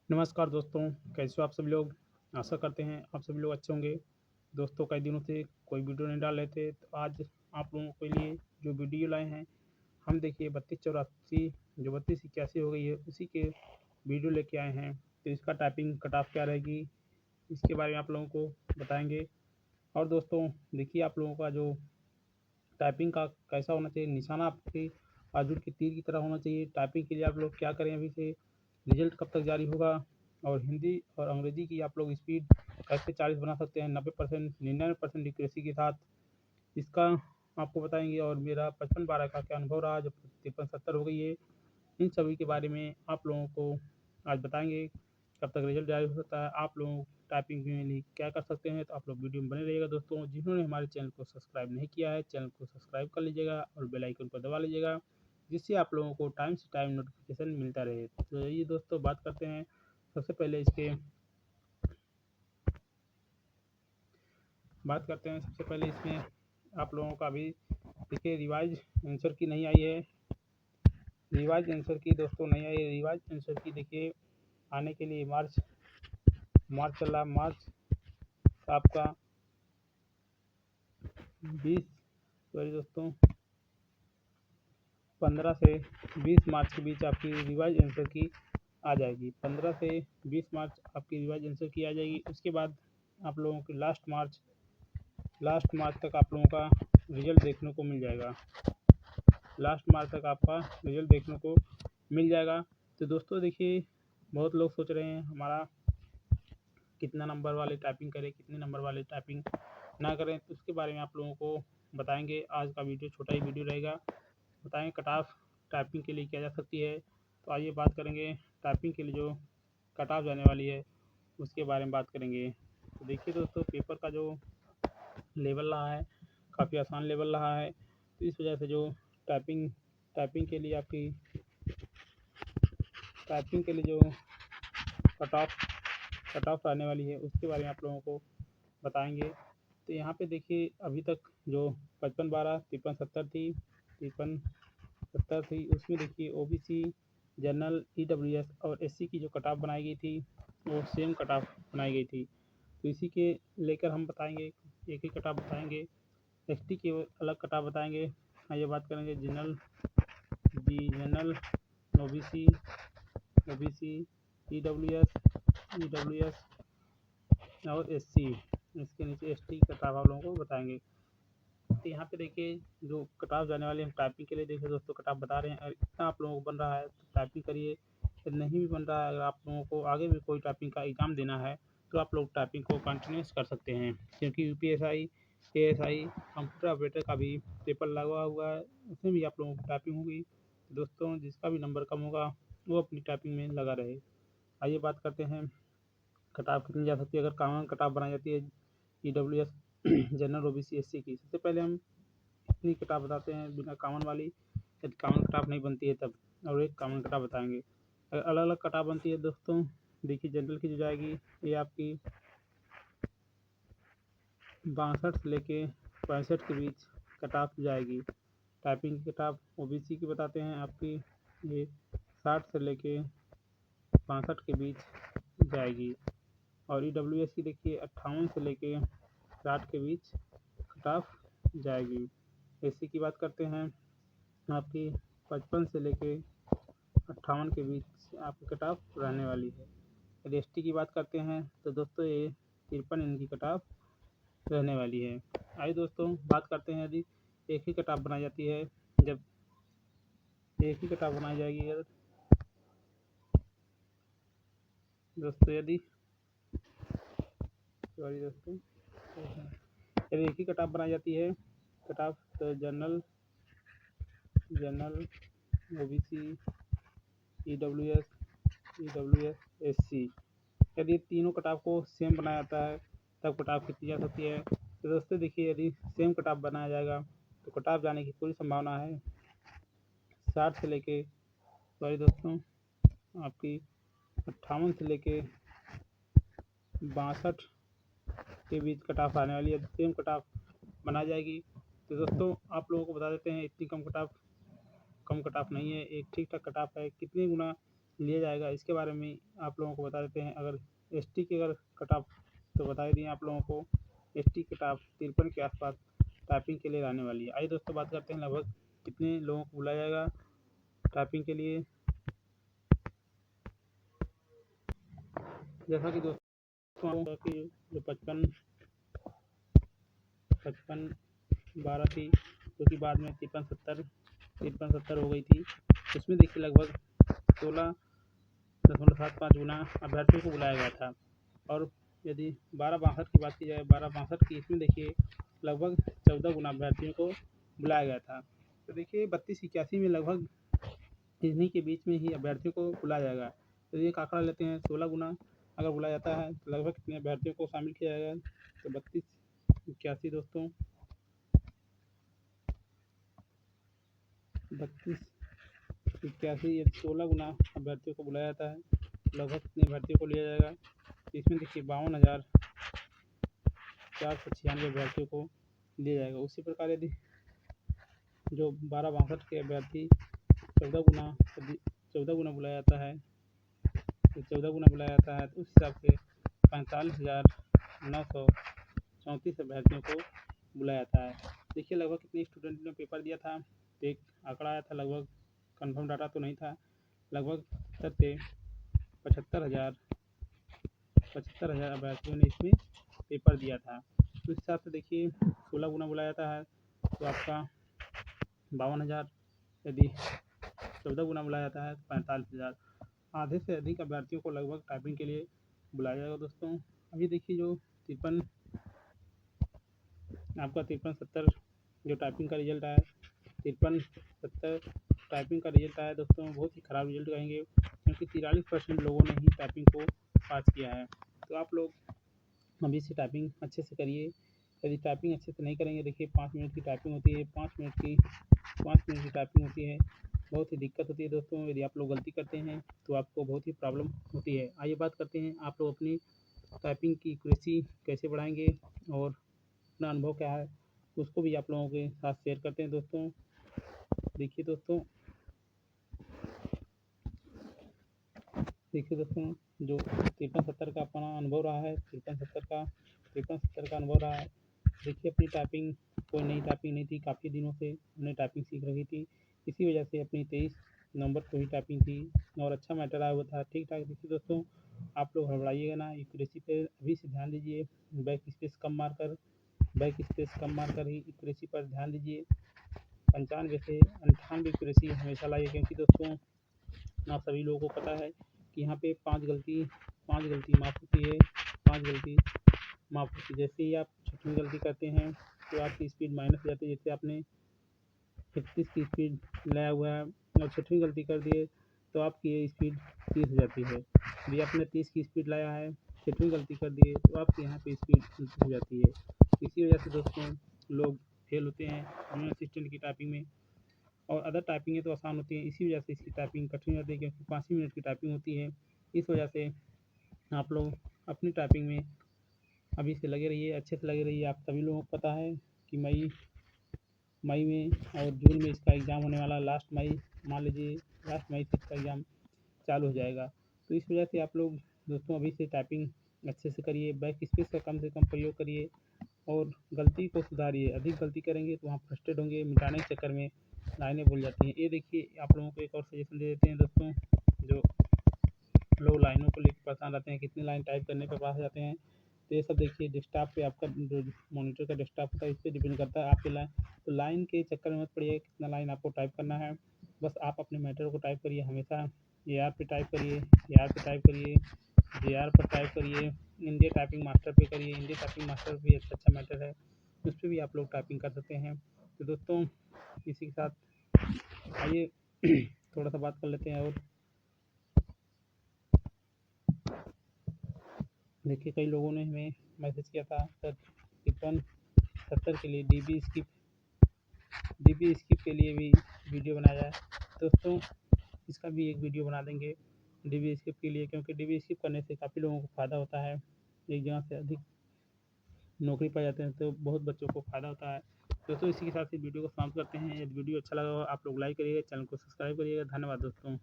नमस्कार दोस्तों, कैसे हो आप सभी लोग? आशा करते हैं आप सभी लोग अच्छे होंगे। दोस्तों कई दिनों से कोई वीडियो नहीं डाल रहे थे, तो आज आप लोगों के लिए जो वीडियो लाए हैं, हम देखिए 3284 जो 3281 हो गई है, उसी के वीडियो लेके आए हैं। तो इसका टाइपिंग कट ऑफ क्या रहेगी, इसके बारे में आप लोगों को बताएँगे। और दोस्तों देखिए आप लोगों का जो टाइपिंग का कैसा होना चाहिए, निशाना आपके आजू के तीर की तरह होना चाहिए। टाइपिंग के लिए आप लोग क्या करें अभी से, रिजल्ट कब तक जारी होगा और हिंदी और अंग्रेजी की आप लोग स्पीड कैसे 40 बना सकते हैं 90% 99% एक्यूरेसी के साथ, इसका आपको बताएंगे। और मेरा 55-12 का क्या अनुभव रहा जब 53-70 हो गई है, इन सभी के बारे में आप लोगों को आज बताएंगे। कब तक रिजल्ट जारी हो सकता है, आप लोग टाइपिंग के लिए क्या कर सकते हैं, तो आप लोग वीडियो में बने रहिएगा। दोस्तों जिन्होंने हमारे चैनल को सब्सक्राइब नहीं किया है, चैनल को सब्सक्राइब कर लीजिएगा और बेल आइकन को दबा लीजिएगा, जिससे आप लोगों को टाइम से टाइम नोटिफिकेशन मिलता रहे। तो ये दोस्तों सबसे पहले इसमें आप लोगों का अभी देखिए रिवाइज आंसर की नहीं आई है। रिवाइज आंसर की दोस्तों नहीं आई है। रिवाइज आंसर की देखिए आने के लिए मार्च मार्च चल रहा, मार्च आपका 20 सॉरी दोस्तों 15 से 20 मार्च के बीच आपकी रिवाइज आंसर की आ जाएगी। 15 से 20 मार्च आपकी रिवाइज आंसर की आ जाएगी। उसके बाद आप लोगों की लास्ट मार्च तक आप लोगों का रिजल्ट देखने को मिल जाएगा। लास्ट मार्च तक आपका रिजल्ट देखने को मिल जाएगा। तो दोस्तों देखिए बहुत लोग सोच रहे हैं हमारा कितना नंबर वाले टाइपिंग करें, कितने नंबर वाले टाइपिंग ना करें, तो उसके बारे में आप लोगों को बताएंगे। आज का वीडियो छोटा ही वीडियो रहेगा, बताएंगे कट ऑफ टाइपिंग के लिए क्या जा सकती है। तो आइए बात करेंगे टाइपिंग के लिए जो कट ऑफ जाने वाली है उसके बारे में बात करेंगे। तो देखिए दोस्तों पेपर का जो लेवल रहा है काफ़ी आसान लेवल रहा है, तो इस वजह से जो टाइपिंग टाइपिंग के लिए आपकी टाइपिंग के लिए जो कट ऑफ कट ऑफ आने वाली है उसके बारे में आप लोगों को बताएंगे। तो यहाँ पे देखिए अभी तक जो 55-12 53-70 थी, 53-70 थी, उसमें देखिए ओबीसी जनरल ईडब्ल्यूएस और एससी की जो कट ऑफ बनाई गई थी वो सेम कट ऑफ बनाई गई थी। तो इसी के लेकर हम बताएंगे, एक ही कट ऑफ बताएंगे। एसटी के अलग कट ऑफ बताएंगे। आइए बात करेंगे जनरल ओबीसी ओबीसी ईडब्ल्यूएस और एससी, इसके नीचे एसटी की कट ऑफ आप लोगों को बताएंगे। तो यहाँ पे देखिए जो कट ऑफ जाने वाले हम टाइपिंग के लिए देखिए दोस्तों कट ऑफ बता रहे हैं। अगर इतना आप लोगों को बन रहा है तो टाइपिंग करिए, यदि नहीं भी बन रहा है, अगर आप लोगों को आगे भी कोई टाइपिंग का एग्ज़ाम देना है तो आप लोग टाइपिंग को कंटिन्यूस कर सकते हैं, क्योंकि यूपीएसआई एएसआई कंप्यूटर ऑपरेटर का भी पेपर लगा हुआ है, उसमें भी आप लोगों की टाइपिंग होगी। तो दोस्तों जिसका भी नंबर कम होगा वो अपनी टाइपिंग में लगा रहे। आइए बात करते हैं कट ऑफ कितनी जा सकती है अगर कॉमन कट ऑफ बनाई जाती है ईडब्ल्यूएस जनरल ओबीसी एससी की। सबसे पहले हम इतनी किताब बताते हैं बिना कॉमन वाली, यदि कॉमन किताब नहीं बनती है तब, और एक कॉमन किताब बताएंगे। अगर अलग अलग किताब बनती है दोस्तों देखिए जनरल की जो जाएगी ये आपकी 62 से लेके 65 के बीच कट ऑफ जाएगी। टाइपिंग की किताब ओबीसी की बताते हैं आपकी ये 60 से लेके 65 के बीच जाएगी। और ईडब्ल्यूएस की देखिए 58 से लेके 60 के बीच कट ऑफ जाएगी। एससी की बात करते हैं आपकी 55 से लेके 58 के बीच आपकी कट ऑफ रहने वाली है। यदि एसटी की बात करते हैं तो दोस्तों ये 53 इनकी कट ऑफ रहने वाली है। आइए दोस्तों बात करते हैं यदि एक ही कट ऑफ बनाई जाती है, जब एक ही कट ऑफ बनाई जाएगी अगर दोस्तों यदि सॉरी दोस्तों यदि एक ही कट ऑफ बनाई जाती है कट ऑफ, तो जनरल ओबीसी ईडब्ल्यूएस एससी, यदि तीनों कट ऑफ को सेम बनाया जाता है तब कट ऑफ कितनी जा सकती है। तो दोस्तों देखिए यदि सेम कट ऑफ बनाया जाएगा तो कट ऑफ जाने की पूरी संभावना है 60 से लेके सॉरी दोस्तों आपकी 58 से लेके 62 के बीच कट ऑफ आने वाली है। सेम कट ऑफ बनाई जाएगी। तो दोस्तों आप लोगों को बता देते हैं इतनी कम कट ऑफ नहीं है, एक ठीक ठाक कट ऑफ है। कितनी गुना लिया जाएगा, इसके बारे में आप लोगों को बता देते हैं। अगर एसटी की अगर कट ऑफ तो बता ही दिए आप लोगों को, एसटी कट ऑफ 53 के आसपास टाइपिंग के लिए आने वाली है। आइए दोस्तों बात करते हैं लगभग कितने लोगों को बुलाया जाएगा टाइपिंग के लिए। जैसा कि दोस्तों की जो 55-12 थी, जो कि बाद में 53-70 हो गई थी, उसमें देखिए लगभग 16.75 गुना अभ्यर्थियों को बुलाया गया था। और यदि 12-62 की बात की जाए, 12-62 की, इसमें देखिए लगभग 14 गुना अभ्यर्थियों को बुलाया गया था। तो देखिए 32-81 में लगभग इन्हीं के बीच में ही अभ्यर्थियों को बुलाया जाएगा। तो एक आंकड़ा लेते हैं, 16 गुना अगर बुलाया जाता है तो लगभग कितने अभ्यर्थियों को शामिल किया जाएगा। तो 32-81 दोस्तों, 32-81 यदि 16 गुना अभ्यर्थियों को बुलाया जाता है लगभग कितने अभ्यर्थियों को लिया जाएगा। इसमें देखिए 52,496 अभ्यर्थियों को लिया जाएगा। उसी प्रकार यदि जो 12-62 के अभ्यर्थी 14 गुना बुलाया जाता है, तो 14 गुना बुलाया जाता है तो उस हिसाब से 45,934 अभ्यर्थियों को बुलाया जाता है। देखिए लगभग कितने स्टूडेंट ने पेपर दिया था, तो एक आंकड़ा आया था, लगभग कंफर्म डाटा तो नहीं था, लगभग 75,000 अभ्यर्थियों ने इसमें पेपर दिया था। तो इस हिसाब से देखिए 16 गुना बुलाया जाता है तो आपका 52,000, यदि 14 गुना बुलाया जाता है तो 45,000, आधे से अधिक अभ्यर्थियों को लगभग टाइपिंग के लिए बुलाया जाएगा दोस्तों। अभी देखिए जो 53-70 जो टाइपिंग का रिजल्ट आया, 53-70 टाइपिंग का रिजल्ट आया दोस्तों, बहुत ही ख़राब रिजल्ट कहेंगे, क्योंकि 43% लोगों ने ही टाइपिंग को पास किया है। तो आप लोग अभी से टाइपिंग अच्छे से करिए। यदि टाइपिंग अच्छे से नहीं करेंगे, देखिए 5 मिनट की टाइपिंग होती है, 5 मिनट की टाइपिंग होती है, बहुत ही दिक्कत होती है दोस्तों। यदि आप लोग गलती करते हैं तो आपको बहुत ही प्रॉब्लम होती है। आइए बात करते हैं आप लोग अपनी टाइपिंग की एक्यूरेसी कैसे बढ़ाएंगे और अपना अनुभव क्या है उसको भी आप लोगों के साथ शेयर करते हैं दोस्तों। देखिए दोस्तों जो 53-70 का अपना अनुभव रहा है, 53-70 का अनुभव रहा है। देखिए अपनी टाइपिंग कोई नई टाइपिंग नहीं थी, काफ़ी दिनों से हमने टाइपिंग सीख रखी थी, इसी वजह से अपनी 23 नवंबर को ही टाइपिंग की और अच्छा मैटर आया हुआ था, ठीक ठाक। देखिए दोस्तों आप लोग घबराइएगा ना, एक्यूरेसी पे अभी से ध्यान दीजिए, बैक स्पेस कम मारकर ही एक्यूरेसी पर ध्यान दीजिए। 95 से 98 एक्यूरेसी हमेशा लाइए, क्योंकि दोस्तों आप सभी लोगों को पता है कि यहाँ पे 5 गलती माफ़ होती है, 5 गलती माफ़ होती है। जैसे ही आप 6वीं गलती करते हैं तो आपकी स्पीड माइनस हो जाती है। जैसे आपने 31 की स्पीड लाया हुआ है और 6वीं गलती कर दिए तो आपकी ये स्पीड 30 हो जाती है। यदि आपने 30 की स्पीड लाया है, 6वीं गलती कर दिए तो आपके यहाँ पे स्पीड 30 हो जाती है। इसी वजह से दोस्तों लोग फेल होते हैं जूनियर असिस्टेंट की टाइपिंग में, और अदर टाइपिंगें तो आसान होती हैं, इसी वजह से इसकी टाइपिंग कठिन होती है, क्योंकि 5 ही मिनट की टाइपिंग होती है। इस वजह से आप लोग अपनी टाइपिंग में अभी से लगे रहिए, अच्छे से लगे रहिए। आप सभी लोगों को पता है कि मई में और जून में इसका एग्ज़ाम होने वाला है। लास्ट मई, मान लीजिए लास्ट मई से इसका एग्ज़ाम चालू हो जाएगा। तो इस वजह से आप लोग दोस्तों अभी से टाइपिंग अच्छे से करिए, बैक स्पेस का कम से कम प्रयोग करिए और गलती को सुधारिए। अधिक गलती करेंगे तो वहाँ फ्रस्ट्रेट होंगे, मिटाने के चक्कर में लाइनें भूल जाती हैं। ये देखिए आप लोगों को एक और सजेशन दे देते हैं दोस्तों, जो लोग लाइनों को लेकर परेशान रहते हैं, कितनी लाइन टाइप करने पे पास हो जाते हैं, तो ये सब देखिए डेस्कटॉप पे आपका जो मॉनिटर का डेस्कटॉप होता है, इस पे डिपेंड करता है आपकी लाइन। तो लाइन के चक्कर में मत पड़िए, कितना लाइन आपको टाइप करना है, बस आप अपने मैटर को टाइप करिए, हमेशा AR पे टाइप करिए, AR पे टाइप करिए, JR पर टाइप करिए, इंडिया टाइपिंग मास्टर पे करिए। इंडिया टाइपिंग मास्टर भी अच्छा मैटर है, उस पर भी आप लोग टाइपिंग कर सकते हैं। तो दोस्तों इसी के साथ आइए थोड़ा सा बात कर लेते हैं। और देखिए कई लोगों ने हमें मैसेज किया था सर 53-70 के लिए DB स्किप के लिए भी वीडियो बनाया जाए। दोस्तों इसका भी एक वीडियो बना देंगे DB स्किप के लिए, क्योंकि DB स्किप करने से काफ़ी लोगों को फ़ायदा होता है, एक जगह से अधिक नौकरी पा जाते हैं, तो बहुत बच्चों को फ़ायदा होता है। दोस्तों इसी के साथ ही वीडियो को समाप्त करते हैं। यदि वीडियो अच्छा लगा हो आप लोग लाइक करिएगा, चैनल को सब्सक्राइब करिएगा। धन्यवाद दोस्तों।